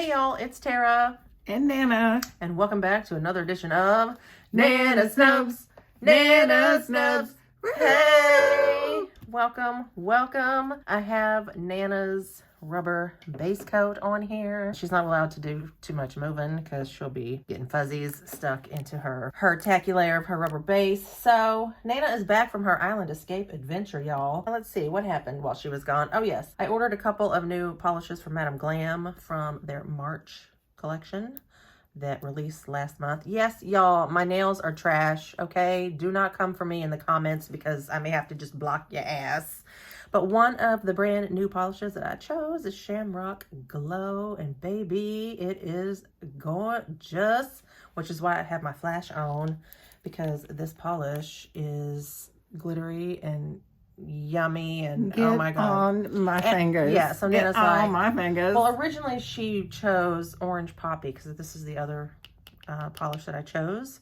Hey y'all, it's Tara and Nana, and welcome back to another edition of Nana's Nubs. Nana's Nubs. Hey! Welcome. I have Nana's rubber base coat on here. She's not allowed to do too much moving because she'll be getting fuzzies stuck into her tacky layer of her rubber base. So Nana is back from her island escape adventure, y'all. Let's see what happened while she was gone. Oh yes, I ordered a couple of new polishes from Madam Glam from their March collection that released last month. Yes, y'all, my nails are trash, okay? Do not come for me in the comments because I may have to just block your ass. But one of the brand new polishes that I chose is Shamrock Glow, and baby, it is gorgeous, which is why I have my flash on, because this polish is glittery and yummy and get oh my god, on my fingers. Yeah, so Nana's get like, on my fingers. Well, originally she chose Orange Poppy because this is the other polish that I chose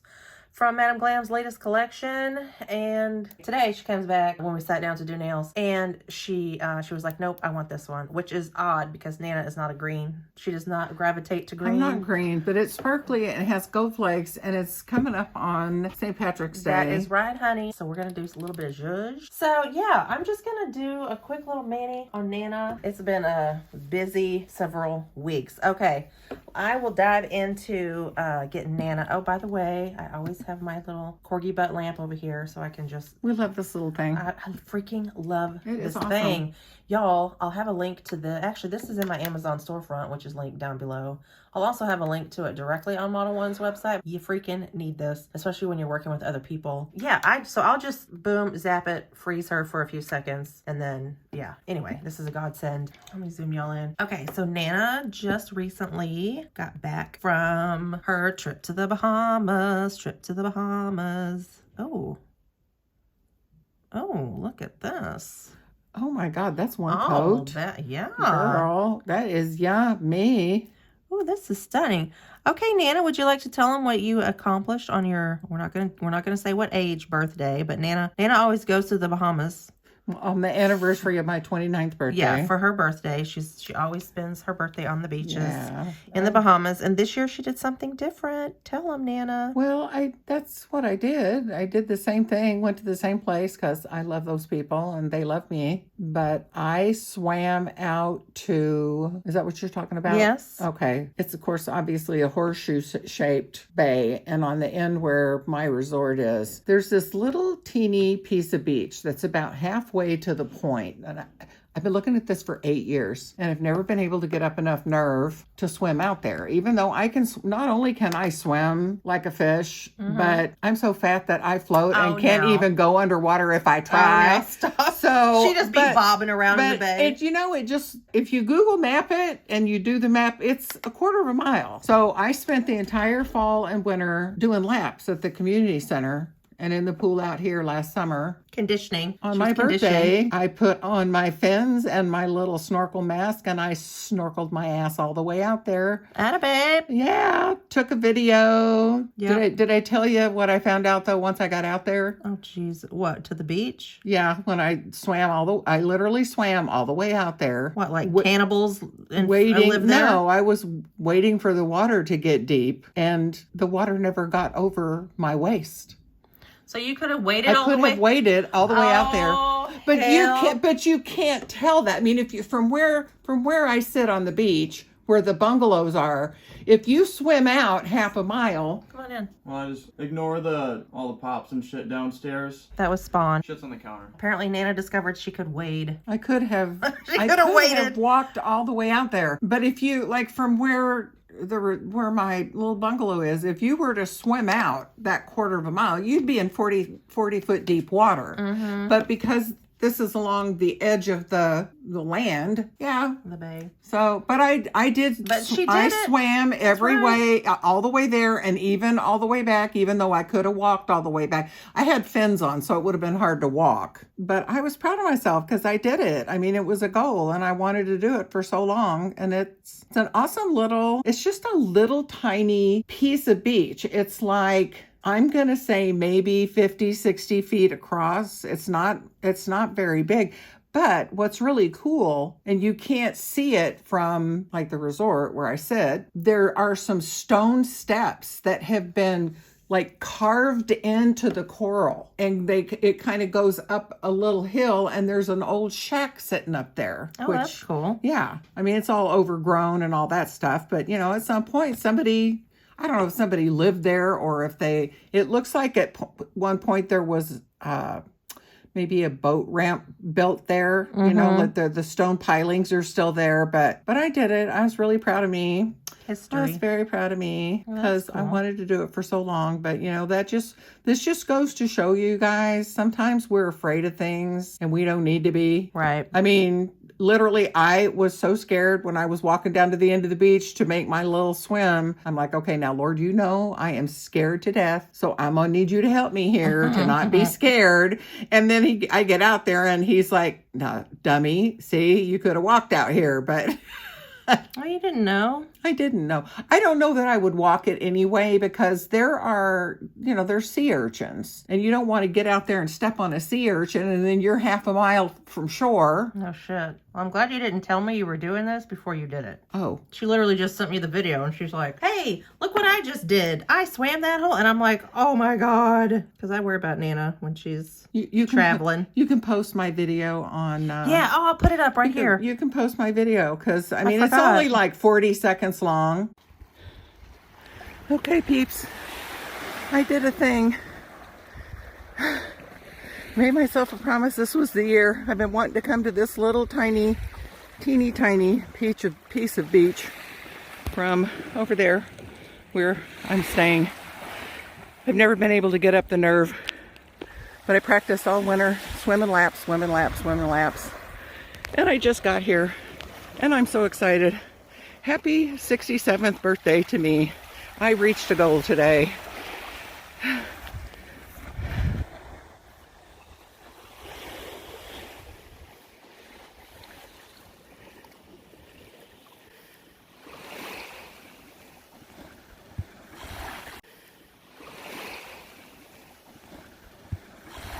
from Madam Glam's latest collection. And today she comes back when we sat down to do nails, and she was like, nope, I want this one, which is odd because Nana is not a green. She does not gravitate to green. I'm not green, but it's sparkly and it has gold flakes, and it's coming up on St. Patrick's Day. That is right, honey. So we're gonna do a little bit of zhuzh. So yeah, I'm just gonna do a quick little mani on Nana. It's been a busy several weeks. Okay, I will dive into getting Nana. Oh, by the way, I always have my little Corgi Butt lamp over here so I can just... We love this little thing. I freaking love this awesome thing. Y'all, I'll have a link to the... Actually, this is in my Amazon storefront, which is linked down below. I'll also have a link to it directly on Model One's website. You freaking need this, especially when you're working with other people. Yeah, so I'll just boom, zap it, freeze her for a few seconds, and then, yeah. Anyway, this is a godsend. Let me zoom y'all in. Okay, so Nana just recently got back from her trip to the Bahamas. Oh, look at this. Oh my God, that's one coat. Yeah. Girl, that is yummy. Oh, this is stunning. Okay, Nana, would you like to tell them what you accomplished on your, we're not gonna say what age birthday, but Nana always goes to the Bahamas. On the anniversary of my 29th birthday. Yeah, for her birthday. She always spends her birthday on the beaches in the Bahamas. And this year she did something different. Tell them, Nana. Well, that's what I did. I did the same thing, went to the same place because I love those people and they love me. But I swam out to, is that what you're talking about? Yes. Okay. It's, of course, obviously a horseshoe-shaped bay. And on the end where my resort is, there's this little teeny piece of beach that's about halfway to the point. And I've been looking at this for 8 years, and I've never been able to get up enough nerve to swim out there, even though I can, not only can I swim like a fish, but I'm so fat that I float and can't even go underwater if I try. Oh, no, stop. So she just be bobbing around in the bay. It just, if you Google map it and you do the map, it's a quarter of a mile. So I spent the entire fall and winter doing laps at the community center and in the pool out here last summer. Conditioning. On my birthday, I put on my fins and my little snorkel mask, and I snorkeled my ass all the way out there. Atta babe. Yeah, took a video. Yep. Did I tell you what I found out, though, once I got out there? Oh, geez. What, to the beach? Yeah, when I I literally swam all the way out there. What, like cannibals waiting? Live there? No, I was waiting for the water to get deep, and the water never got over my waist. So you could have waited I could have waited all the way out there. But you can't tell that. I mean, if you from where I sit on the beach where the bungalows are, if you swim out half a mile. Come on in. Well, I just ignore all the pops and shit downstairs. That was Spawn. Shit's on the counter. Apparently Nana discovered she could wade. I could have waited. Have walked all the way out there. But if you from where my little bungalow is, if you were to swim out that quarter of a mile, you'd be in 40 foot deep water. But because this is along the edge of the land, the bay. So, but I did. But she did. I swam every way, all the way there, and even all the way back. Even though I could have walked all the way back, I had fins on, so it would have been hard to walk. But I was proud of myself because I did it. I mean, it was a goal, and I wanted to do it for so long. And it's an awesome little. It's just a little tiny piece of beach. It's like, I'm going to say maybe 50, 60 feet across. It's not very big, But what's really cool, and you can't see it from like the resort where I sit, there are some stone steps that have been like carved into the coral, and it kind of goes up a little hill, and there's an old shack sitting up there. Oh, that's cool. Yeah. I mean, it's all overgrown and all that stuff, but you know, at some point somebody, I don't know if somebody lived there or if it looks like at one point there was maybe a boat ramp built there. You know, like the stone pilings are still there, but I did it. I was really proud of me. History. I was very proud of me because cool. I wanted to do it for so long. But you know, this just goes to show you guys, sometimes we're afraid of things and we don't need to be. Right. I mean, literally, I was so scared when I was walking down to the end of the beach to make my little swim. I'm like, okay, now, Lord, you know, I am scared to death. So I'm going to need you to help me here to not be scared. And then I get out there and he's like, no, dummy, see, you could have walked out here, but... Oh, you didn't know? I didn't know. I don't know that I would walk it anyway because there's sea urchins and you don't want to get out there and step on a sea urchin and then you're half a mile from shore. No shit. Well, I'm glad you didn't tell me you were doing this before you did it. Oh. She literally just sent me the video and she's like, hey, look what I just did. I swam that hole. And I'm like, oh my God. Because I worry about Nana when she's traveling. You can post my video on... yeah, I'll put it up right here. You can post my video because, I mean, it's forgot. only like 40 seconds long. Okay, peeps. I did a thing. Made myself a promise. This was the year. I've been wanting to come to this little teeny tiny piece of beach from over there where I'm staying. I've never been able to get up the nerve, but I practiced all winter, swimming laps. And I just got here and I'm so excited. Happy 67th birthday to me. I reached a goal today.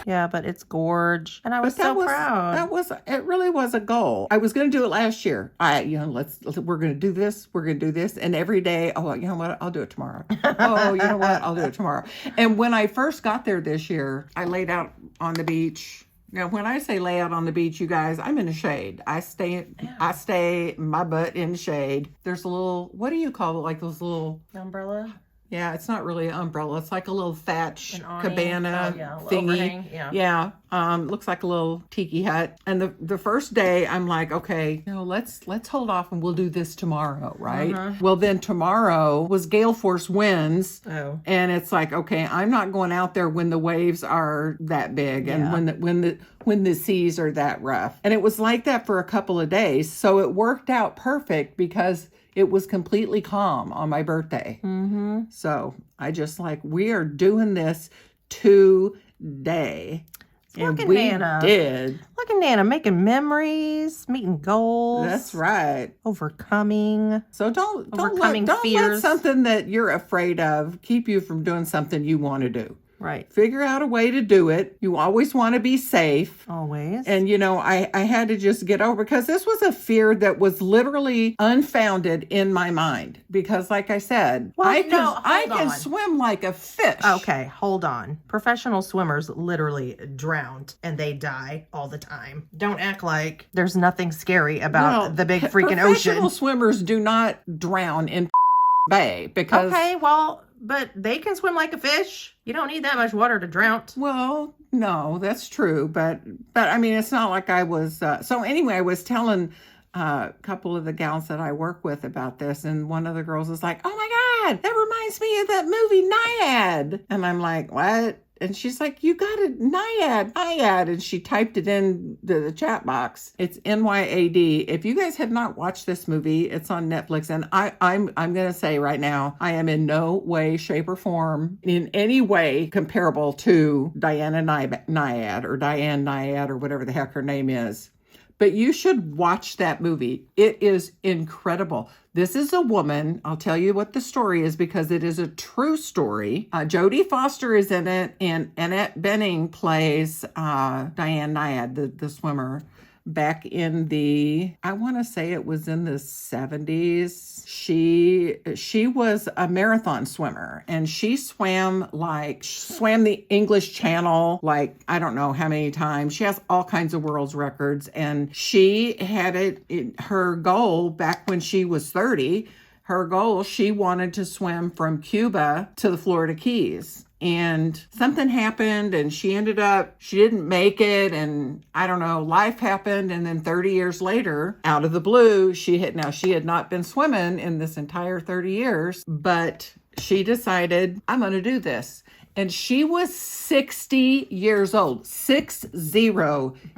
Yeah, but it's gorge. And I was so proud. It really was a goal. I was going to do it last year. We're going to do this. We're going to do this. And every day, oh, you know what? I'll do it tomorrow. Oh, you know what? I'll do it tomorrow. And when I first got there this year, I laid out on the beach. Now, when I say lay out on the beach, you guys, I'm in the shade. I stay my butt in the shade. There's a little, what do you call it? Like those little... Umbrella? Yeah, it's not really an umbrella. It's like a little thatch cabana thingy. Overhang. Yeah. Yeah. Looks like a little tiki hut. And the first day, I'm like, okay, let's hold off and we'll do this tomorrow, right? Well, then tomorrow was gale force winds. Oh. And it's like, okay, I'm not going out there when the waves are that big and when the seas are that rough. And it was like that for a couple of days. So it worked out perfect because it was completely calm on my birthday. Mm-hmm. So I just we are doing this today. And we did. Look at Nana making memories, meeting goals. That's right. Overcoming. So don't let something that you're afraid of keep you from doing something you want to do. Right. Figure out a way to do it. You always want to be safe. Always. And, I had to just get over because this was a fear that was literally unfounded in my mind. Because like I said, I can swim like a fish. Okay, hold on. Professional swimmers literally drown and they die all the time. Don't act like there's nothing scary about the big freaking ocean. Professional swimmers do not drown in bay because... Okay, well... But they can swim like a fish. You don't need that much water to drown. Well, no, that's true. But I mean, it's not like I was... So anyway, I was telling a couple of the gals that I work with about this. And one of the girls was like, oh my God, that reminds me of that movie Naiad. And I'm like, what? And she's like, you got it, Naiad. And she typed it in the chat box. It's NYAD. If you guys have not watched this movie, it's on Netflix. And I'm going to say right now, I am in no way, shape, or form in any way comparable to Diana Naiad or Diane Naiad or whatever the heck her name is. But you should watch that movie. It is incredible. This is a woman. I'll tell you what the story is because it is a true story. Jodie Foster is in it, and Annette Bening plays Diane Naiad, the swimmer. back in I want to say it was in the 70s. She was a marathon swimmer, and she swam the English Channel, like, I don't know how many times. She has all kinds of world's records, and she had her goal back when she was 30. Her goal, she wanted to swim from Cuba to the Florida Keys. And something happened, and she didn't make it, and I don't know, life happened, and then 30 years later, out of the blue, she had not been swimming in this entire 30 years, but she decided, I'm going to do this. And she was 60 years old, 60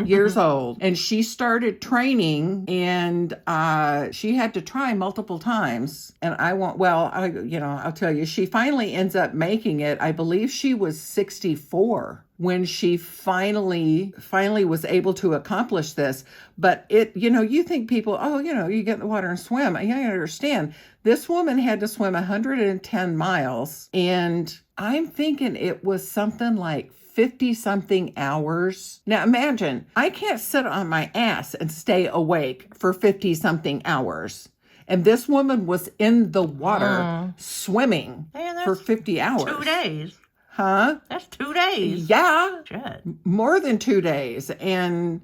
years old. And she started training, and she had to try multiple times. And I'll tell you, she finally ends up making it. I believe she was 64 when she finally was able to accomplish this. But you think people, you get in the water and swim. I understand. This woman had to swim 110 miles, and I'm thinking it was something like 50-something hours. Now imagine, I can't sit on my ass and stay awake for 50-something hours. And this woman was in the water swimming for 50 hours. 2 days. Huh? That's 2 days. Yeah. Shit. More than 2 days. And,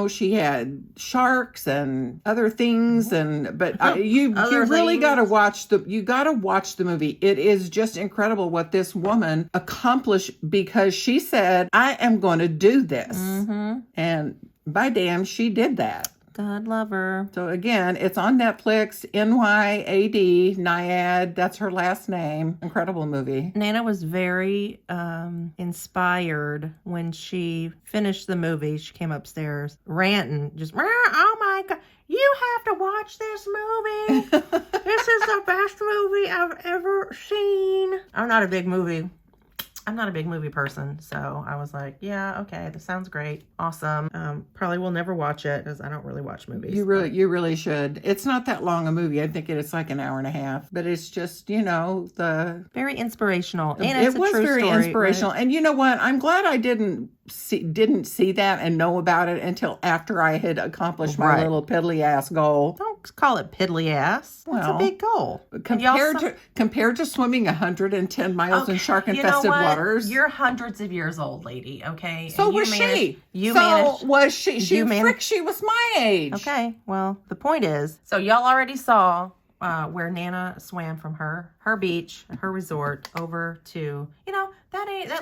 she had sharks and other things. But you really got to watch the movie. It is just incredible what this woman accomplished, because she said, I am going to do this. Mm-hmm. And by damn, she did that. God love her. So again, it's on Netflix, NYAD, Nyad. That's her last name. Incredible movie. Nana was very inspired when she finished the movie. She came upstairs ranting, just, oh my God, you have to watch this movie. This is the best movie I've ever seen. I'm not a big movie person, so I was like, yeah, okay, this sounds great. Awesome. Probably will never watch it, because I don't really watch movies. You really should. It's not that long a movie. I think it's like an hour and a half, but it's just, very inspirational. And it was very inspirational. Right? And you know what? I'm glad I didn't see that and know about it until after I had accomplished my little piddly ass goal. Don't call it piddly ass. It's a big goal. Compared to swimming 110 miles in shark-infested waters. You're hundreds of years old, lady, okay? So was she. She was my age. Okay, well, the point is, so y'all already saw where Nana swam from her beach, her resort, over to,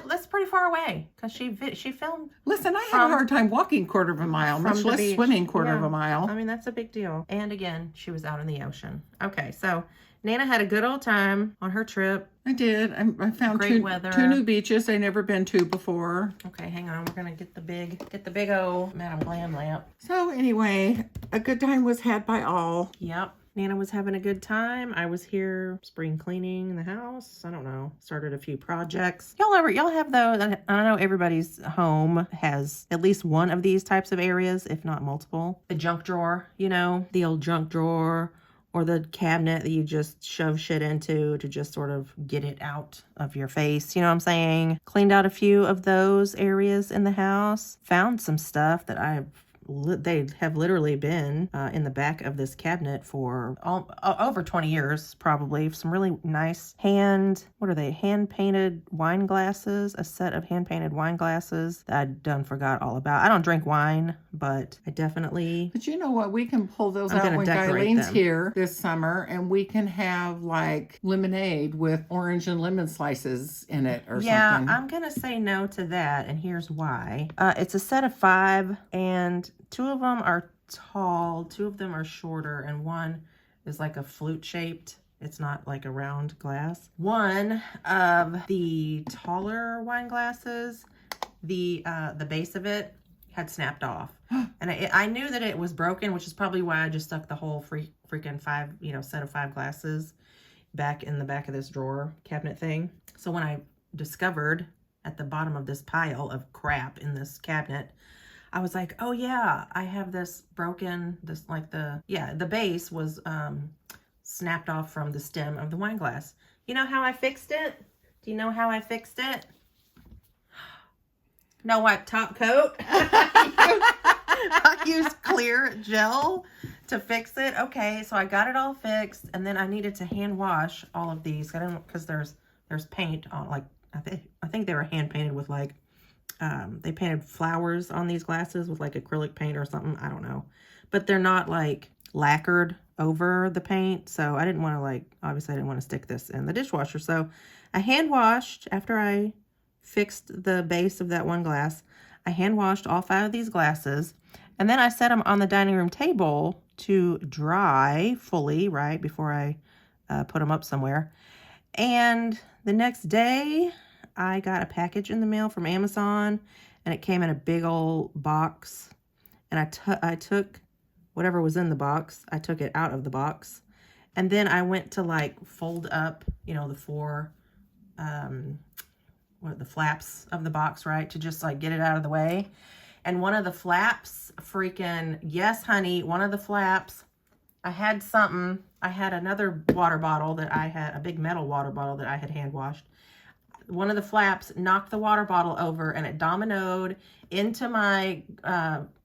that's pretty far away, because she filmed. Listen, I had a hard time walking quarter of a mile, much less swimming quarter of a mile. I mean, that's a big deal. And again, she was out in the ocean. Okay, so Nana had a good old time on her trip. I did. I found two new beaches I'd never been to before. Okay, hang on. We're gonna get the big old Madam Glam lamp. So anyway, a good time was had by all. Yep. Nana was having a good time. I was here spring cleaning the house. I don't know. Started a few projects. Y'all have those? I know everybody's home has at least one of these types of areas, if not multiple. The junk drawer, the old junk drawer, or the cabinet that you just shove shit into to just sort of get it out of your face. You know what I'm saying? Cleaned out a few of those areas in the house. Found some stuff that they have literally been in the back of this cabinet for over 20 years, probably. Some really nice hand-painted wine glasses, a set of hand-painted wine glasses that I done forgot all about. I don't drink wine, but I definitely... But you know what? We can pull those out when Guilene's here this summer, and we can have like lemonade with orange and lemon slices in it or something. Yeah, I'm going to say no to that, and here's why. It's a set of 5, and 2 of them are tall, 2 of them are shorter, and 1 is like a flute shaped. It's not like a round glass. One of the taller wine glasses, the base of it had snapped off. And I knew that it was broken, which is probably why I just stuck the whole freaking 5, set of 5 glasses back in the back of this drawer cabinet thing. So when I discovered at the bottom of this pile of crap in this cabinet, I was like, oh yeah, I have this broken, the base was snapped off from the stem of the wine glass. You know how I fixed it? Do you know how I fixed it? No what, top coat? I used clear gel to fix it. Okay, so I got it all fixed, and then I needed to hand wash all of these. I don't, because there's paint on, like, I think they were hand painted with, like, they painted flowers on these glasses with like acrylic paint or something. I don't know, but they're not like lacquered over the paint. So I didn't want to, like, obviously I didn't want to stick this in the dishwasher. So I hand washed after I fixed the base of that one glass. I hand washed all 5 of these glasses, and then I set them on the dining room table to dry fully, right, before I put them up somewhere. And the next day, I got a package in the mail from Amazon, and it came in a big old box. And I took whatever was in the box, I took it out of the box. And then I went to, like, fold up, you know, the 4, the flaps of the box, right? To just, like, get it out of the way. And one of the flaps, freaking, yes, honey, one of the flaps, I had another water bottle that I had, a big metal water bottle that I had hand washed. One of the flaps knocked the water bottle over, and it dominoed into my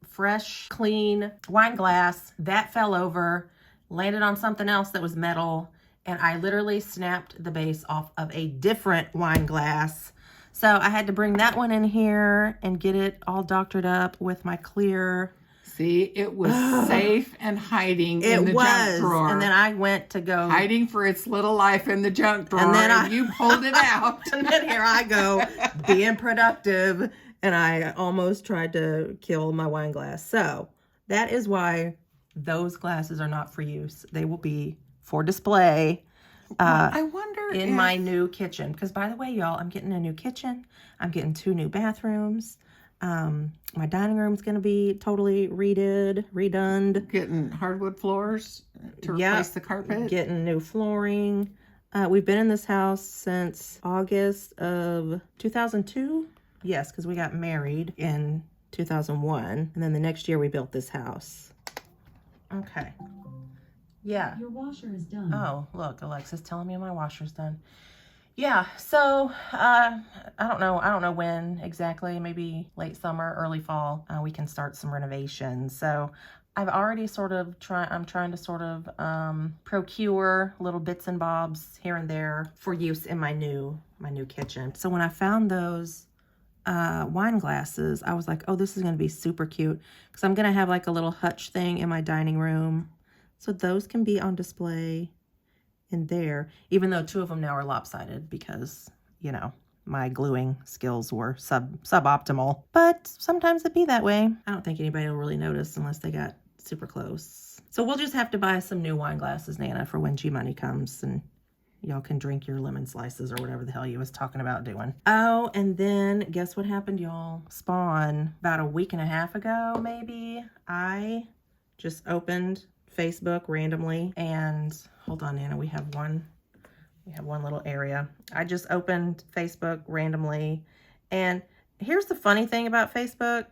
fresh, clean wine glass. That fell over, landed on something else that was metal, and I literally snapped the base off of a different wine glass. So I had to bring that one in here and get it all doctored up with my clear. See, it was safe and hiding in the junk drawer. And then I went to go. Hiding for its little life in the junk drawer. And then you pulled it out. And then here I go, being productive. And I almost tried to kill my wine glass. So that is why those glasses are not for use. They will be for display. I wonder in my new kitchen. Because, by the way, y'all, I'm getting a new kitchen. I'm getting 2 new bathrooms. My dining room's going to be totally redone. Getting hardwood floors to replace the carpet. Getting new flooring. We've been in this house since August of 2002. Yes, because we got married in 2001. And then the next year we built this house. Okay. Yeah. Your washer is done. Oh, look, Alexa's telling me my washer's done. Yeah, so I don't know when exactly, maybe late summer, early fall, we can start some renovations. So I've already I'm trying to sort of procure little bits and bobs here and there for use in my new kitchen. So when I found those wine glasses, I was like, oh, this is going to be super cute, because I'm going to have like a little hutch thing in my dining room. So those can be on display in there, even though 2 of them now are lopsided because, you know, my gluing skills were suboptimal. But sometimes it be that way. I don't think anybody will really notice unless they got super close. So we'll just have to buy some new wine glasses, Nana, for when G-Money comes, and y'all can drink your lemon slices or whatever the hell you was talking about doing. Oh, and then guess what happened, y'all? Spawn, about a week and a half ago, maybe, I just opened Facebook randomly, and hold on, Nana, we have one little area. I just opened Facebook randomly, and here's the funny thing about Facebook.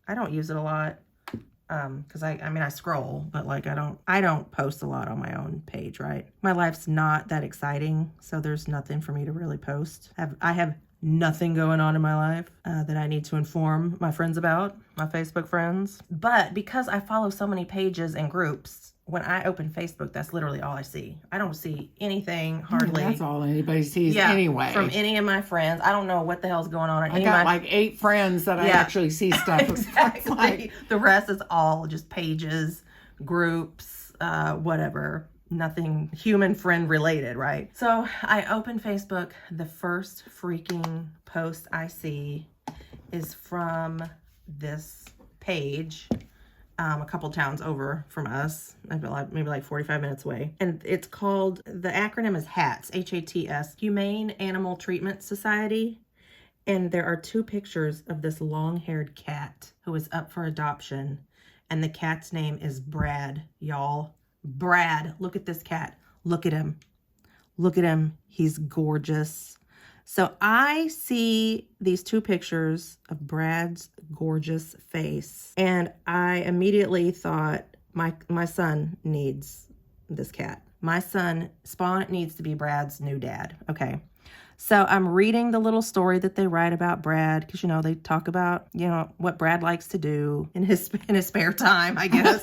I don't use it a lot, because I scroll, but like I don't post a lot on my own page, right? My life's not that exciting, so there's nothing for me to really post. I have nothing going on in my life that I need to inform my friends about, my Facebook friends. But because I follow so many pages and groups, when I open Facebook, that's literally all I see. I don't see anything, hardly. That's all anybody sees anyway. From any of my friends. I don't know what the hell's going on. I got like 8 friends that I actually see stuff. Exactly. Like, the rest is all just pages, groups, whatever. Nothing human friend related, right? So I open Facebook. The first freaking post I see is from this page, a couple towns over from us, maybe like 45 minutes away. And it's called, the acronym is HATS, H-A-T-S, Humane Animal Treatment Society. And there are 2 pictures of this long-haired cat who is up for adoption. And the cat's name is Brad, y'all. Brad, look at this cat. Look at him. Look at him. He's gorgeous. So I see these 2 pictures of Brad's gorgeous face, and I immediately thought, my son needs this cat. My son, Spawn, needs to be Brad's new dad. Okay. So I'm reading the little story that they write about Brad, because, they talk about, what Brad likes to do in his spare time, I guess.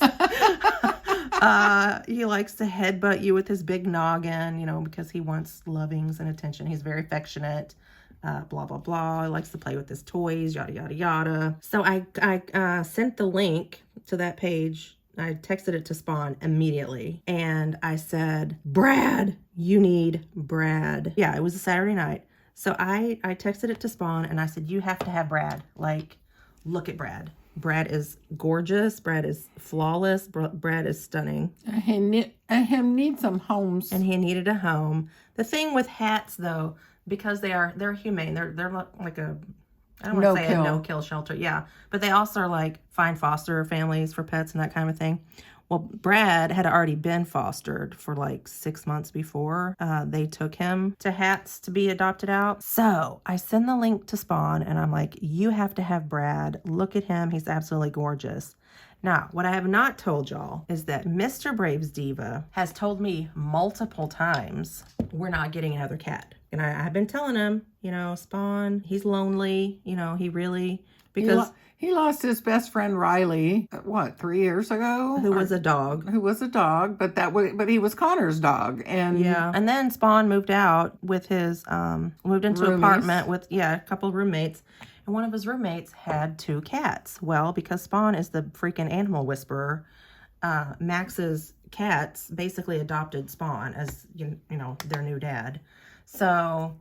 He likes to headbutt you with his big noggin, because he wants lovings and attention. He's very affectionate, blah, blah, blah. He likes to play with his toys, yada, yada, yada. So I sent the link to that page. I texted it to Spawn immediately, and I said, Brad, you need Brad. Yeah, it was a Saturday night. So I texted it to Spawn, and I said, you have to have Brad. Like, look at Brad. Brad is gorgeous. Brad is flawless. Brad is stunning. He needs some homes. And he needed a home. The thing with hats, though, because they're humane. They're like a, I don't want to say a no-kill shelter. Yeah. But they also are like find foster families for pets and that kind of thing. Well, Brad had already been fostered for like 6 months before they took him to Hats to be adopted out. So I send the link to Spawn, and I'm like, you have to have Brad. Look at him. He's absolutely gorgeous. Now, what I have not told y'all is that Mr. Braves Diva has told me multiple times we're not getting another cat. And I've been telling him, Spawn, he's lonely, he really, because he lost his best friend Riley, 3 years ago? Who was a dog, but he was Connor's dog. And yeah. And then Spawn moved out with his, moved into an apartment with, a couple of roommates. And one of his roommates had 2 cats. Well, because Spawn is the freaking animal whisperer, Max's cats basically adopted Spawn as, their new dad. So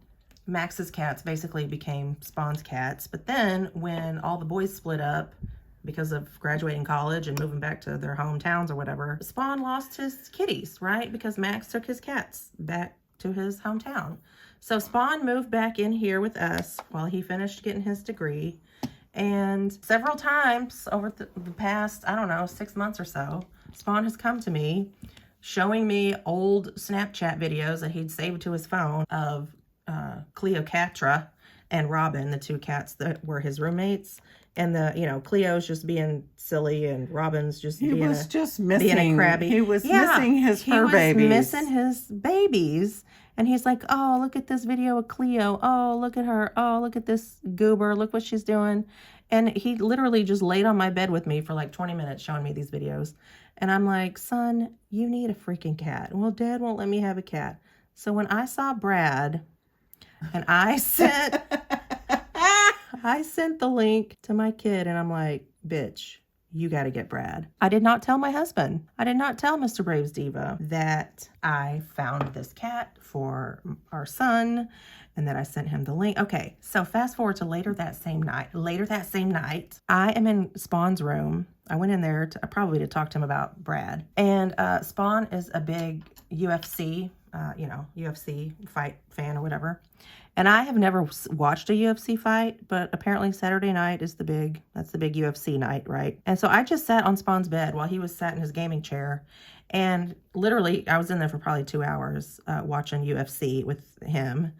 Max's cats basically became Spawn's cats. But then when all the boys split up because of graduating college and moving back to their hometowns or whatever, Spawn lost his kitties, right? Because Max took his cats back to his hometown. So Spawn moved back in here with us while he finished getting his degree. And several times over the past, 6 months or so, Spawn has come to me showing me old Snapchat videos that he'd saved to his phone of Cleocatra and Robin, the 2 cats that were his roommates. And Cleo's just being silly, and Robin's just being a crabby. He was missing his fur babies. He was missing his babies. And he's like, oh, look at this video of Cleo. Oh, look at her. Oh, look at this goober. Look what she's doing. And he literally just laid on my bed with me for like 20 minutes showing me these videos. And I'm like, son, you need a freaking cat. Well, Dad won't let me have a cat. So when I saw Brad, and I sent the link to my kid, and I'm like, bitch, you got to get Brad. I did not tell my husband. I did not tell Mr. Braves Diva that I found this cat for our son and that I sent him the link. Okay, so fast forward to later that same night, I am in Spawn's room. I went in there probably to talk to him about Brad. And Spawn is a big UFC, UFC fight fan or whatever. And I have never watched a UFC fight, but apparently Saturday night is the big UFC night, right? And so I just sat on Spawn's bed while he was sat in his gaming chair. And literally, I was in there for probably 2 hours watching UFC with him.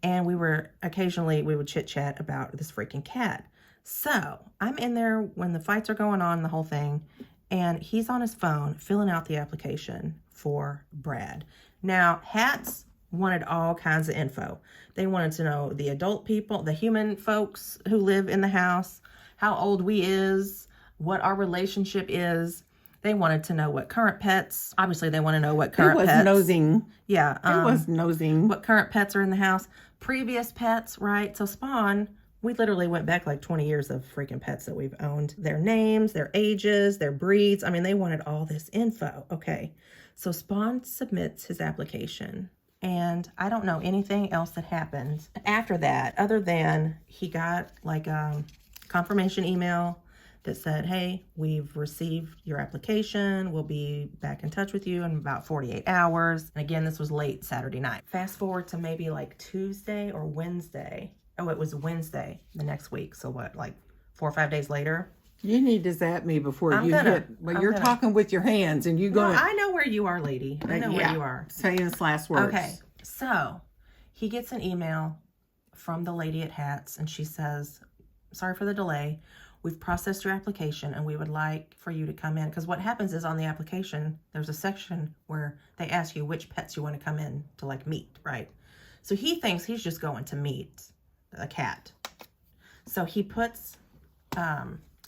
And we would chit chat about this freaking cat. So I'm in there when the fights are going on, the whole thing. And he's on his phone filling out the application for Brad. Now, Hats wanted all kinds of info. They wanted to know the adult people, the human folks who live in the house, how old we is, what our relationship is. They wanted to know what current pets. Obviously, they want to know what current pets. It was nosing. Yeah. It was nosing. What current pets are in the house. Previous pets, right? So Spawn, we literally went back like 20 years of freaking pets that we've owned. Their names, their ages, their breeds. I mean, they wanted all this info. Okay. So Spawn submits his application. And I don't know anything else that happened after that, other than he got like a confirmation email that said, hey, we've received your application. We'll be back in touch with you in about 48 hours. And again, this was late Saturday night. Fast forward to maybe like Tuesday or Wednesday. Oh, it was Wednesday the next week. So what, like 4 or 5 days later? You need to zap me before hit. Well, you're talking with your hands and you go. No, I know where you are, lady. I know where you are. Say his last words. Okay. So he gets an email from the lady at Hats, and she says, sorry for the delay. We've processed your application and we would like for you to come in. Because what happens is on the application, there's a section where they ask you which pets you want to come in to like meet, right? So he thinks he's just going to meet a cat. So he puts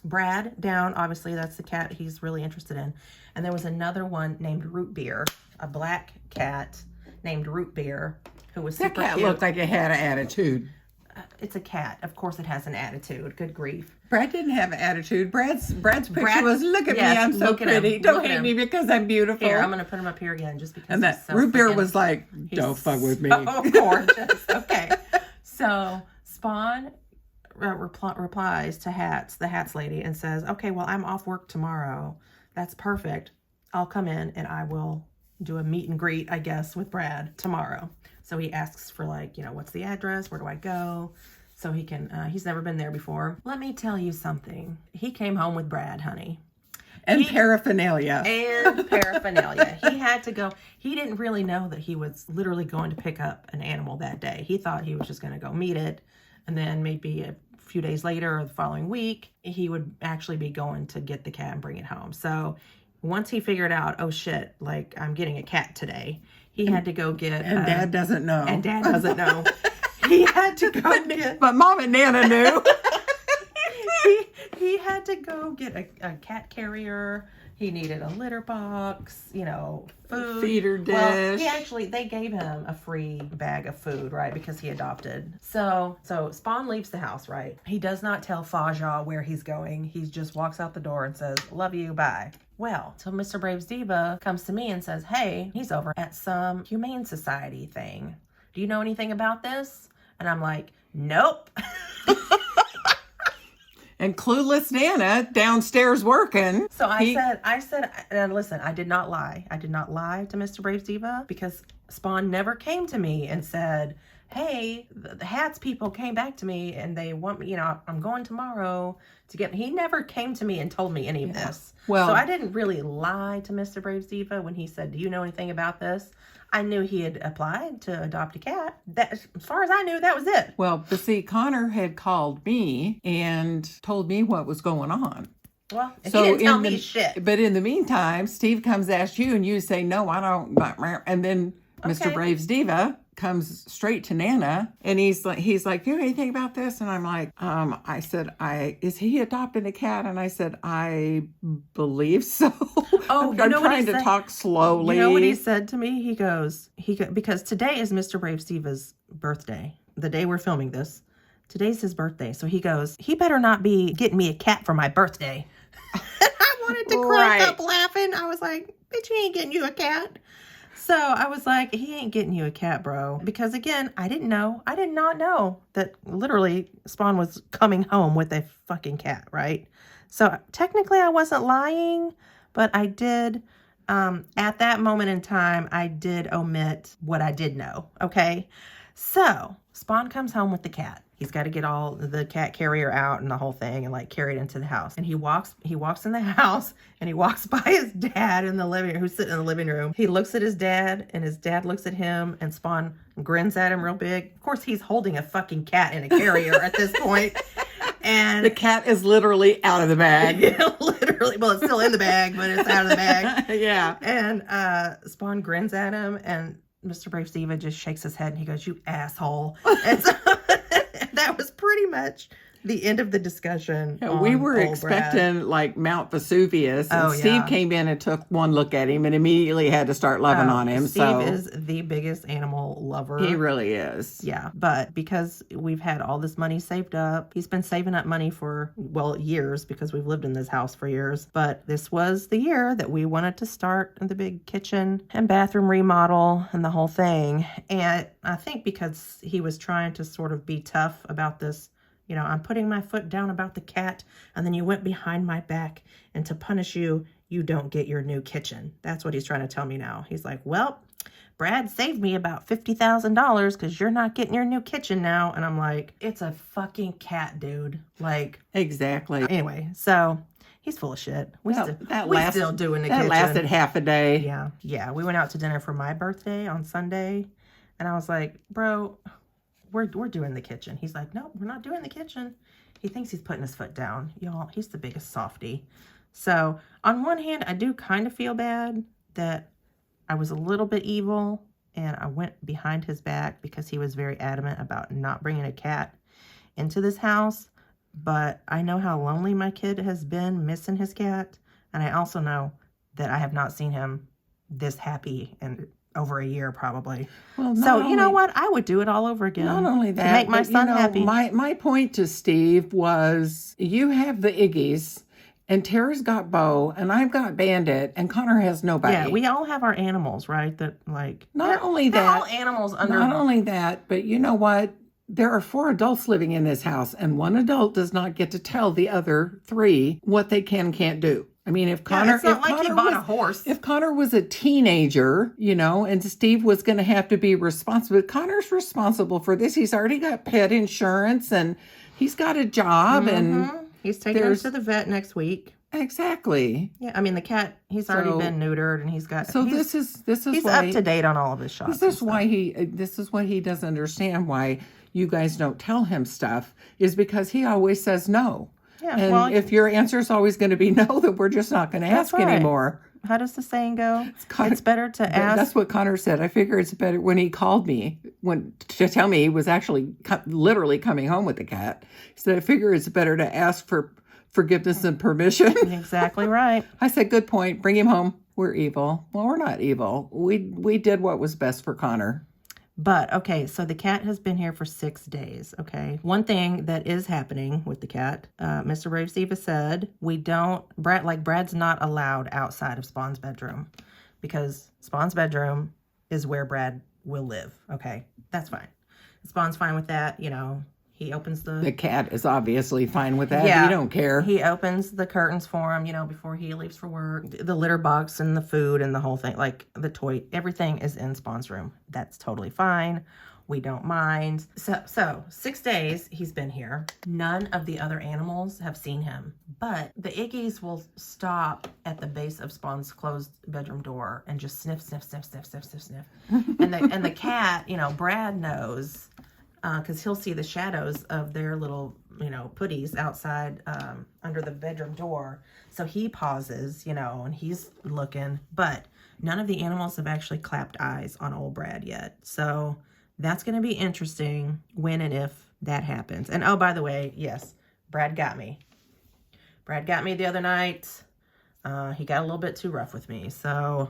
Brad down. Obviously, that's the cat he's really interested in. And there was another one named Root Beer, a black cat named Root Beer, who was super That cat cute. looked like it had an attitude. It's a cat. Of course it has an attitude. Good grief. Brad didn't have an attitude. Brad's picture was, look at yes, me, I'm so look at him, pretty. look Don't at hate him. me because I'm beautiful. Here, I'm going to put him up here again just because And he's that so Root Beer freaking- was like, don't fuck with me. Oh, gorgeous. Okay. So Spawn replies to the Hats lady, and says, okay, well, I'm off work tomorrow. That's perfect. I'll come in and I will do a meet and greet, I guess, with Brad tomorrow. So he asks for, like, what's the address? Where do I go? So he can, he's never been there before. Let me tell you something. He came home with Brad, honey. And paraphernalia. And paraphernalia. He had to go. He didn't really know that he was literally going to pick up an animal that day. He thought he was just going to go meet it. And then maybe a few days later or the following week, he would actually be going to get the cat and bring it home. So once he figured out, oh shit, like, I'm getting a cat today, he had to go get... And Dad doesn't know. And Dad doesn't know. He had to go get... But Mom and Nana knew. He had to go get a cat carrier. He needed a litter box, food. Feeder dish. Well, they gave him a free bag of food, right? Because he adopted. So Spawn leaves the house, right? He does not tell Fascia where he's going. He just walks out the door and says, love you, bye. Well, so Mr. Braves Diva comes to me and says, hey, he's over at some Humane Society thing. Do you know anything about this? And I'm like, nope. And clueless Nana downstairs working. So I said, and listen, I did not lie. I did not lie to Mr. Braves Diva, because Spawn never came to me and said, hey, the Hats people came back to me and they want me, I'm going tomorrow to get, he never came to me and told me any of this. Well, so I didn't really lie to Mr. Braves Diva when he said, do you know anything about this? I knew he had applied to adopt a cat. That, as far as I knew, that was it. Well, but see, Connor had called me and told me what was going on. Well, he didn't tell me shit. But in the meantime, Steve comes ask you and you say, no, I don't. And then Mr. Okay. Braves Diva comes straight to Nana and he's like, do you know anything about this? And I'm like, I said, is he adopting a cat? And I said, I believe so. Oh, I'm trying to talk slowly. You know what he said to me? He goes, because today is Mr. Braves Diva's birthday. The day we're filming this. Today's his birthday. So he goes, he better not be getting me a cat for my birthday. I wanted to crack up laughing. I was like, bitch, he ain't getting you a cat. So I was like, he ain't getting you a cat, bro. Because again, I did not know that literally Spawn was coming home with a fucking cat, right? So technically I wasn't lying, but I did, at that moment in time, I did omit what I did know, okay? So Spawn comes home with the cat. He's got to get all the cat carrier out and the whole thing and like carry it into the house. And he walks in the house and he walks by his dad in the living room, who's sitting in the living room. He looks at his dad and his dad looks at him and Spawn grins at him real big. Of course, he's holding a fucking cat in a carrier at this point. And the cat is literally out of the bag. Yeah, literally. Well, it's still in the bag, but it's out of the bag. Yeah. And Spawn grins at him and Mr. Brave Diva just shakes his head and he goes, you asshole. And so that was pretty much the end of the discussion. Yeah, we were old expecting Brad. like Mount Vesuvius, and Oh, Steve yeah. came in and took one look at him and immediately had to start loving on him. Steve is the biggest animal lover. He really is. Yeah, but because we've had all this money saved up, he's been saving up money for, well, years, because we've lived in this house for years. But this was the year that we wanted to start the big kitchen and bathroom remodel and the whole thing. And I think because he was trying to sort of be tough about this, I'm putting my foot down about the cat, and then you went behind my back, and to punish you, you don't get your new kitchen. That's what he's trying to tell me now. He's like, well, Brad saved me about $50,000 because you're not getting your new kitchen now. And I'm like, it's a fucking cat, dude. Like, Exactly. anyway, so he's full of shit. We still doing the that kitchen. lasted half a day. Yeah. We went out to dinner for my birthday on Sunday, and I was like, bro, we're doing the kitchen. He's like, no, we're not doing the kitchen. He thinks he's putting his foot down. Y'all, he's the biggest softy. So on one hand, I do kind of feel bad that I was a little bit evil and I went behind his back because he was very adamant about not bringing a cat into this house. But I know how lonely my kid has been missing his cat. And I also know that I have not seen him this happy in over a year probably. Well, so you know what? I would do it all over again. Not only that, to make my son happy. My point to Steve was you have the Iggies and Tara's got Bo and I've got Bandit and Connor has nobody. Yeah, we all have our animals, right? That like not only they're that all animals under. Not only that, but you know what? There are 4 adults living in this house, and 1 adult does not get to tell the other 3 what they can and can't do. I mean, if Connor, it's not like he bought a horse. If Connor was a teenager, you know, and Steve was going to have to be responsible, Connor's responsible for this. He's already got pet insurance, and he's got a job, and he's taking him to the vet next week. Exactly. Yeah, I mean the cat. He's already been neutered, and he's got. So this is he's why, up to date on all of his shots. This is why This is what he doesn't understand. Why you guys don't tell him stuff is because he always says no. Yeah. And well, if your answer is always going to be no, then we're just not going to ask anymore. How does the saying go? It's better to ask. That's what Connor said. I figure it's better when he called me to tell me he was actually literally coming home with the cat. He said, I figure it's better to ask for forgiveness and permission. Exactly right. I said, good point. Bring him home. We're evil. Well, we're not evil. We did what was best for Connor. But, okay, so the cat has been here for 6 days, okay? One thing that is happening with the cat, Mr. Brave Steve said, Brad's not allowed outside of Spawn's bedroom because Spawn's bedroom is where Brad will live, okay? That's fine. Spawn's fine with that, you know. He opens the cat is obviously fine with that. Yeah, he don't care. He opens the curtains for him, you know, before he leaves for work. The litter box and the food and the whole thing, like the toy, everything is in Spawn's room. That's totally fine. We don't mind. So 6 days he's been here. None of the other animals have seen him, but the Iggies will stop at the base of Spawn's closed bedroom door and just sniff, sniff, sniff, sniff, sniff, sniff, sniff. And the cat, you know, Brad knows. Because he'll see the shadows of their little, you know, putties outside under the bedroom door. So he pauses, you know, and he's looking. But none of the animals have actually clapped eyes on old Brad yet. So that's going to be interesting when and if that happens. And, oh, by the way, yes, Brad got me. Brad got me the other night. He got a little bit too rough with me. So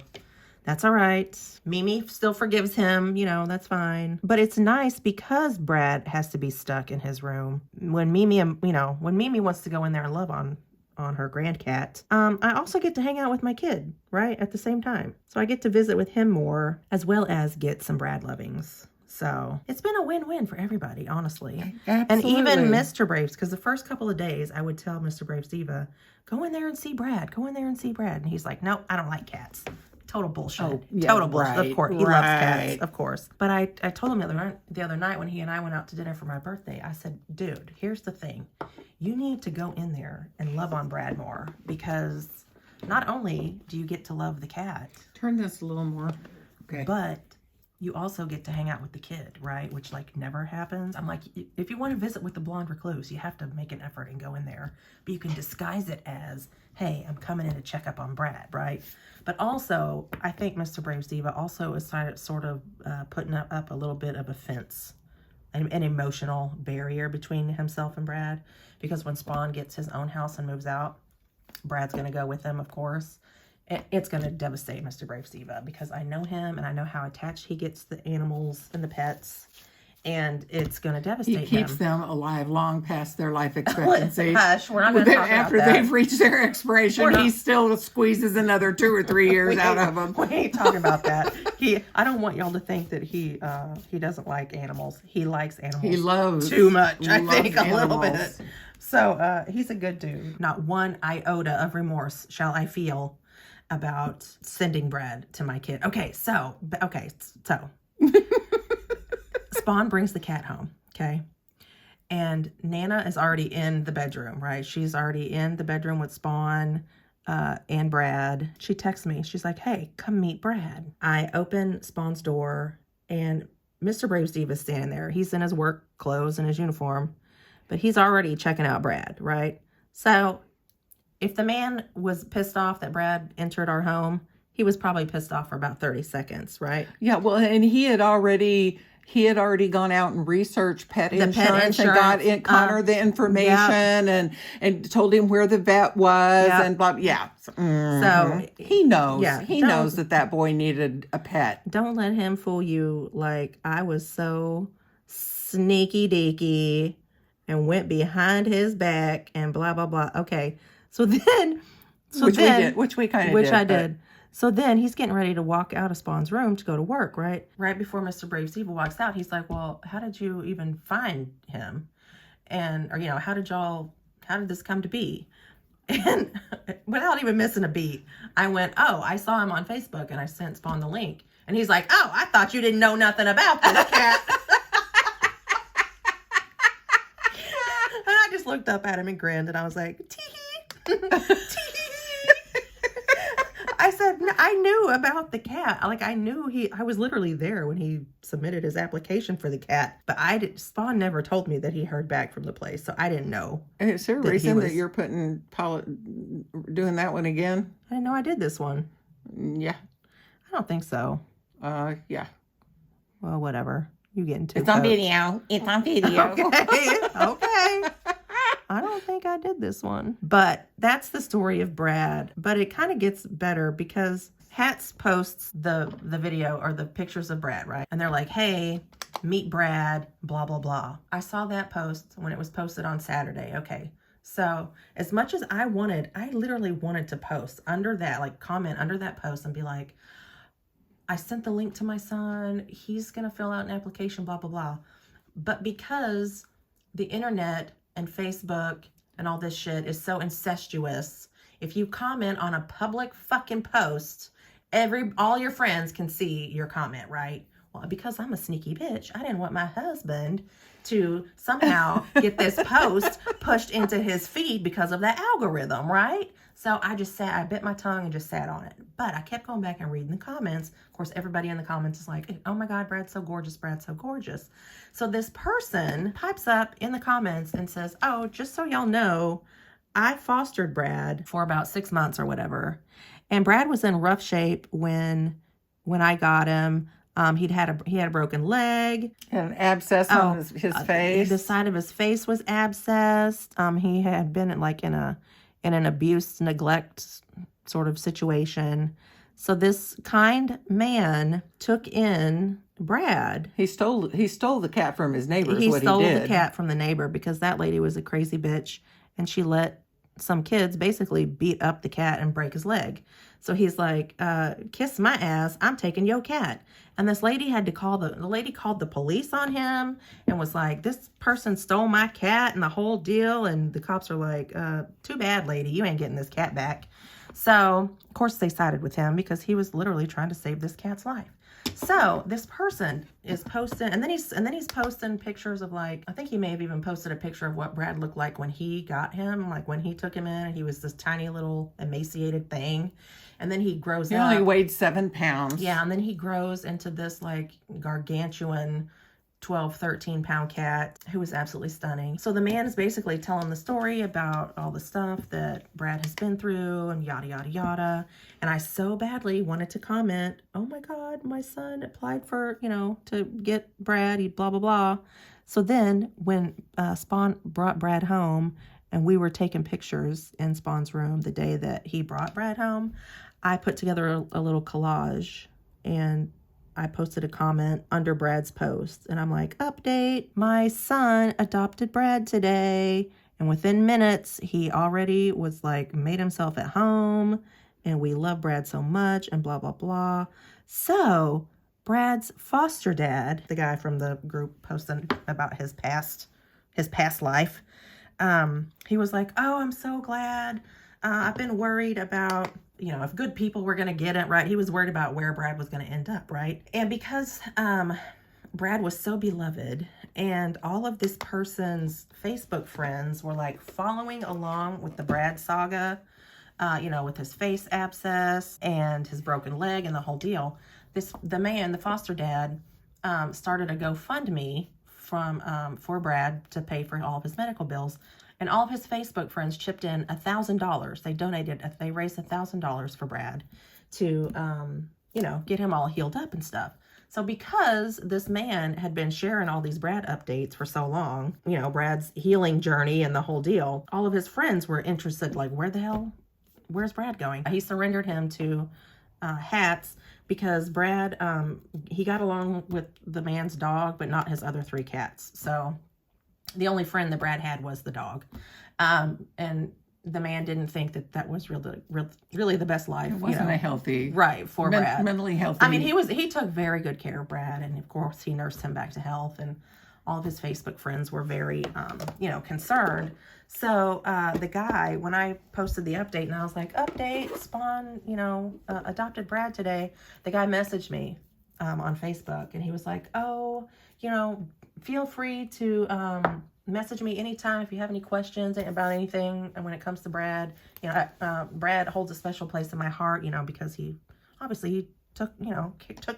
that's all right. Mimi still forgives him, you know, that's fine. But it's nice because Brad has to be stuck in his room. When Mimi wants to go in there and love on her grandcat, I also get to hang out with my kid, right, at the same time. So I get to visit with him more, as well as get some Brad lovings. So it's been a win-win for everybody, honestly. Absolutely. And even Mr. Braves, because the first couple of days I would tell Mr. Braves Diva, go in there and see Brad. Go in there and see Brad. And he's like, no, I don't like cats. Total bullshit. Oh, yeah, Total bullshit. right, Of course. He loves cats, of course. But I told him the other night when he and I went out to dinner for my birthday, I said, dude, here's the thing. You need to go in there and love on Brad more, because not only do you get to love the cat. Turn this a little more. Okay. But you also get to hang out with the kid, right? Which like never happens. I'm like, if you want to visit with the blonde recluse, you have to make an effort and go in there. But you can disguise it as, hey, I'm coming in to check up on Brad, right? But also, I think Mr. Braves Diva also is sort of putting up a little bit of a fence, an emotional barrier between himself and Brad. Because when Spawn gets his own house and moves out, Brad's going to go with him, of course. It's going to devastate Mr. Braves Diva because I know him and I know how attached he gets to the animals and the pets. And it's going to devastate him. He keeps them alive long past their life expectancy. Hush, we're not going to talk After about that. they've reached their expiration, he still squeezes another 2 or 3 years out of them. We ain't talking about that. I don't want y'all to think that he doesn't like animals. He likes animals. He loves too much. I think animals. a little bit. So he's a good dude. Not one iota of remorse shall I feel about sending Brad to my kid. Okay, so Spawn brings the cat home, okay? And Nana is already in the bedroom, right? She's already in the bedroom with Spawn and Brad. She texts me. She's like, hey, come meet Brad. I open Spawn's door, and Mr. Braves Diva is standing there. He's in his work clothes and his uniform, but he's already checking out Brad, right? So if the man was pissed off that Brad entered our home, he was probably pissed off for about 30 seconds, right? Yeah, well, and he had already gone out and researched pet insurance and got Connor the information and told him where the vet was and blah. Yeah. So he knows. Yeah, he knows that boy needed a pet. Don't let him fool you. Like, I was so sneaky deaky and went behind his back and blah, blah, blah. Okay. So then. Which we did. Which we kind of did. Which I did. So then he's getting ready to walk out of Spawn's room to go to work, right? Right before Mr. Braves Evil walks out, he's like, well, how did you even find him? And, or, you know, how did this come to be? And without even missing a beat, I went, oh, I saw him on Facebook and I sent Spawn the link. And he's like, oh, I thought you didn't know nothing about this cat. And I just looked up at him and grinned and I was like, tee-hee, tee-hee. I said, I knew about the cat. Like, I was literally there when he submitted his application for the cat. But Spawn never told me that he heard back from the place. So I didn't know. Is there a reason that you're doing that one again? I didn't know I did this one. Yeah. I don't think so. Yeah. Well, whatever. You get into it. It's on video. It's on video. Okay. Okay. I don't think I did this one. But that's the story of Brad. But it kind of gets better because Hats posts the video or the pictures of Brad, right? And they're like, hey, meet Brad, blah, blah, blah. I saw that post when it was posted on Saturday. Okay. So as much as I literally wanted to post under that, like comment under that post and be like, I sent the link to my son. He's going to fill out an application, blah, blah, blah. But because the internet and Facebook and all this shit is so incestuous, if you comment on a public fucking post, all your friends can see your comment, right? Well, because I'm a sneaky bitch, I didn't want my husband to somehow get this post pushed into his feed because of that algorithm, right? So I bit my tongue and just sat on it. But I kept going back and reading the comments. Of course, everybody in the comments is like, oh my God, Brad's so gorgeous, Brad's so gorgeous. So this person pipes up in the comments and says, oh, just so y'all know, I fostered Brad for about 6 months or whatever. And Brad was in rough shape when I got him. He had a broken leg. Had an abscess on his face. The side of his face was abscessed. He had been in an abuse, neglect sort of situation. So this kind man took in Brad. He stole the cat from his neighbor. He stole the cat from the neighbor because that lady was a crazy bitch and she let some kids basically beat up the cat and break his leg. So he's like, kiss my ass, I'm taking your cat. And this lady had to call the lady called the police on him and was like, this person stole my cat and the whole deal. And the cops are like, too bad, lady, you ain't getting this cat back. So of course they sided with him because he was literally trying to save this cat's life. So this person is posting, and then he's posting pictures of, like, I think he may have even posted a picture of what Brad looked like when he got him, like when he took him in, and he was this tiny little emaciated thing. And then he grows up. He only weighed 7 pounds. Yeah, and then he grows into this like gargantuan 12, 13 pound cat who is absolutely stunning. So the man is basically telling the story about all the stuff that Brad has been through and yada, yada, yada. And I so badly wanted to comment, oh my God, my son applied for, to get Brad, he blah, blah, blah. So then when Spawn brought Brad home and we were taking pictures in Spawn's room the day that he brought Brad home, I put together a little collage and I posted a comment under Brad's post and I'm like, update, my son adopted Brad today. And within minutes, he already was like, made himself at home and we love Brad so much and blah, blah, blah. So Brad's foster dad, the guy from the group posting about his past life, he was like, oh, I'm so glad. I've been worried about, if good people were going to get it, right? He was worried about where Brad was going to end up, right? And because Brad was so beloved and all of this person's Facebook friends were like following along with the Brad saga, with his face abscess and his broken leg and the whole deal, the foster dad, started a GoFundMe for Brad to pay for all of his medical bills. And all of his Facebook friends chipped in $1,000. They raised $1,000 for Brad to, get him all healed up and stuff. So because this man had been sharing all these Brad updates for so long, Brad's healing journey and the whole deal, all of his friends were interested, like, where's Brad going? He surrendered him to Hats because Brad, he got along with the man's dog, but not his other 3 cats. So the only friend that Brad had was the dog. And the man didn't think that was really the best life. It wasn't a healthy, right, for Brad. Mentally healthy. I mean, he took very good care of Brad, and of course he nursed him back to health, and all of his Facebook friends were very, concerned. So the guy, when I posted the update, and I was like, update, Spawn, adopted Brad today, the guy messaged me on Facebook, and he was like, oh, feel free to message me anytime if you have any questions about anything. And when it comes to Brad, Brad holds a special place in my heart, because he took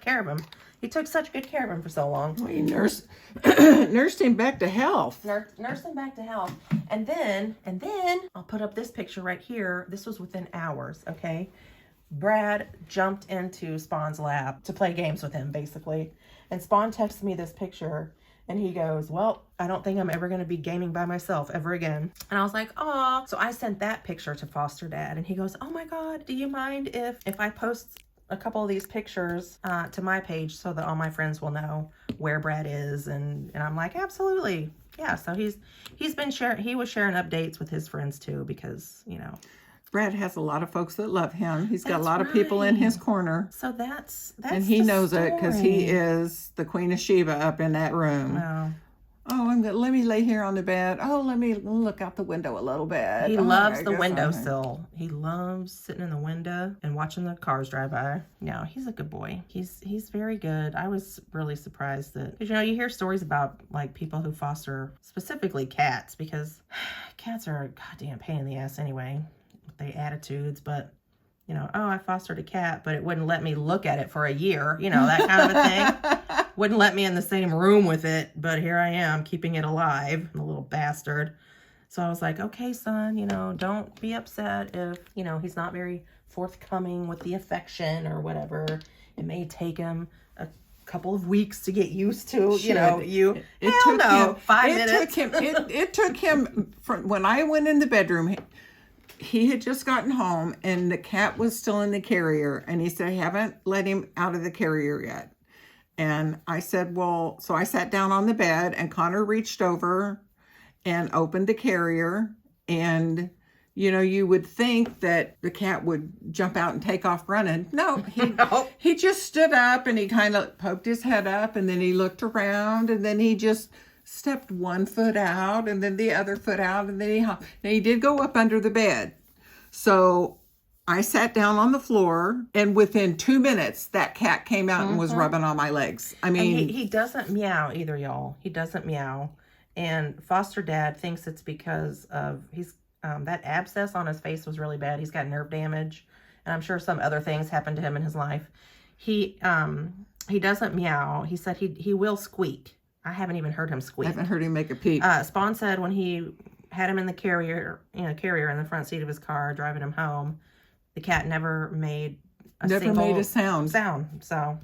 care of him. He took such good care of him for so long. Well, he nursed him back to health. Nursed him back to health. And then I'll put up this picture right here. This was within hours, okay? Brad jumped into Spawn's lap to play games with him, basically. And Spawn texted me this picture, and he goes, well, I don't think I'm ever going to be gaming by myself ever again. And I was like, aw. So I sent that picture to Foster Dad, and he goes, oh my God, do you mind if I post a couple of these pictures to my page so that all my friends will know where Brad is? And I'm like, absolutely. Yeah, so he was sharing updates with his friends too, because, Brad has a lot of folks that love him. He's got a lot of people in his corner. So that's and he knows it because he is the Queen of Sheba up in that room. Wow. Oh, let me lay here on the bed. Oh, let me look out the window a little bit. He loves the windowsill. He loves sitting in the window and watching the cars drive by. No, he's a good boy. He's very good. I was really surprised that, because you hear stories about like people who foster specifically cats, because cats are a goddamn pain in the ass anyway. They attitudes, but I fostered a cat, but it wouldn't let me look at it for a year, that kind of a thing. Wouldn't let me in the same room with it, but here I am keeping it alive, the little bastard. So I was like, okay, son, don't be upset if, he's not very forthcoming with the affection or whatever. It may take him a couple of weeks to get used to, you. It took him 5 minutes. It took him from when I went in the bedroom. He had just gotten home, and the cat was still in the carrier, and he said, I haven't let him out of the carrier yet. And I said, well, so I sat down on the bed, and Connor reached over and opened the carrier, and, you would think that the cat would jump out and take off running. No, he just stood up, and he kind of poked his head up, and then he looked around, and then he just stepped one foot out and then the other foot out, and then he did go up under the bed. So I sat down on the floor, and within 2 minutes that cat came out and was rubbing on my legs. I mean, and he doesn't meow either, y'all. He doesn't meow. And Foster Dad thinks it's because of that abscess on his face was really bad. He's got nerve damage, and I'm sure some other things happened to him in his life. He doesn't meow. He said he will squeak. I haven't even heard him squeak. I haven't heard him make a peep. Spawn said when he had him in the carrier in the front seat of his car, driving him home, the cat never made a sound. So,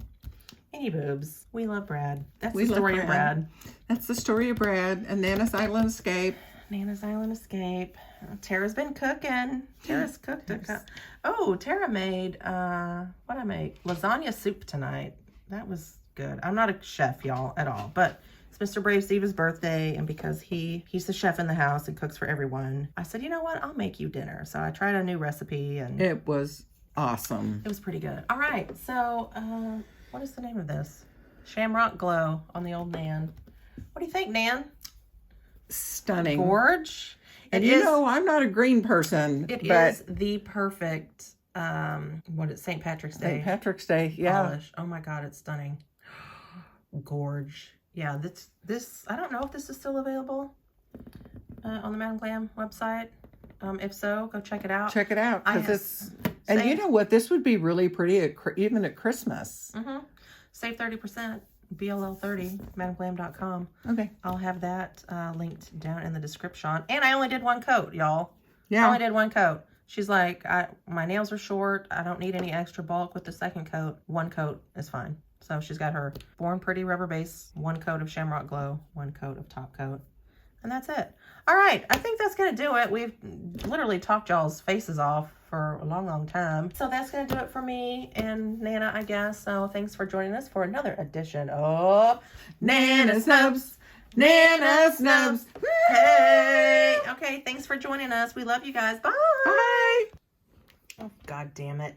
any boobs. We love Brad. That's the story of Brad. That's the story of Brad and Nana's Island Escape. Nana's Island Escape. Tara's been cooking. Tara's cooked. Oh, Tara made, what I make? Lasagna soup tonight. That was good. I'm not a chef, y'all, at all, but it's Mr. Brave Steve's birthday, and because he's the chef in the house and cooks for everyone, I said, you know what, I'll make you dinner. So I tried a new recipe, and it was awesome. It was pretty good. All right, so what is the name of this? Shamrock Glow on the old Nan. What do you think, Nan? Stunning. Gorge. And I'm not a green person. It is the perfect St. Patrick's Day. St. Patrick's Day, yeah. Polish. Oh my God, it's stunning. Gorge. Yeah, this I don't know if this is still available on the Madam Glam website. If so, go check it out. Check it out, and you know what? This would be really pretty even at Christmas. Save 30%. BLL30, madamglam.com. Okay. I'll have that linked down in the description. And I only did one coat, y'all. Yeah. I only did one coat. She's like, my nails are short. I don't need any extra bulk with the second coat. One coat is fine. So she's got her Born Pretty rubber base, 1 coat of Shamrock Glow, 1 coat of top coat. And that's it. All right, I think that's going to do it. We've literally talked y'all's faces off for a long, long time. So that's going to do it for me and Nana, I guess. So thanks for joining us for another edition of Nana Snubs. Nana Snubs. Hey! Okay, thanks for joining us. We love you guys. Bye! Bye. Oh, God damn it.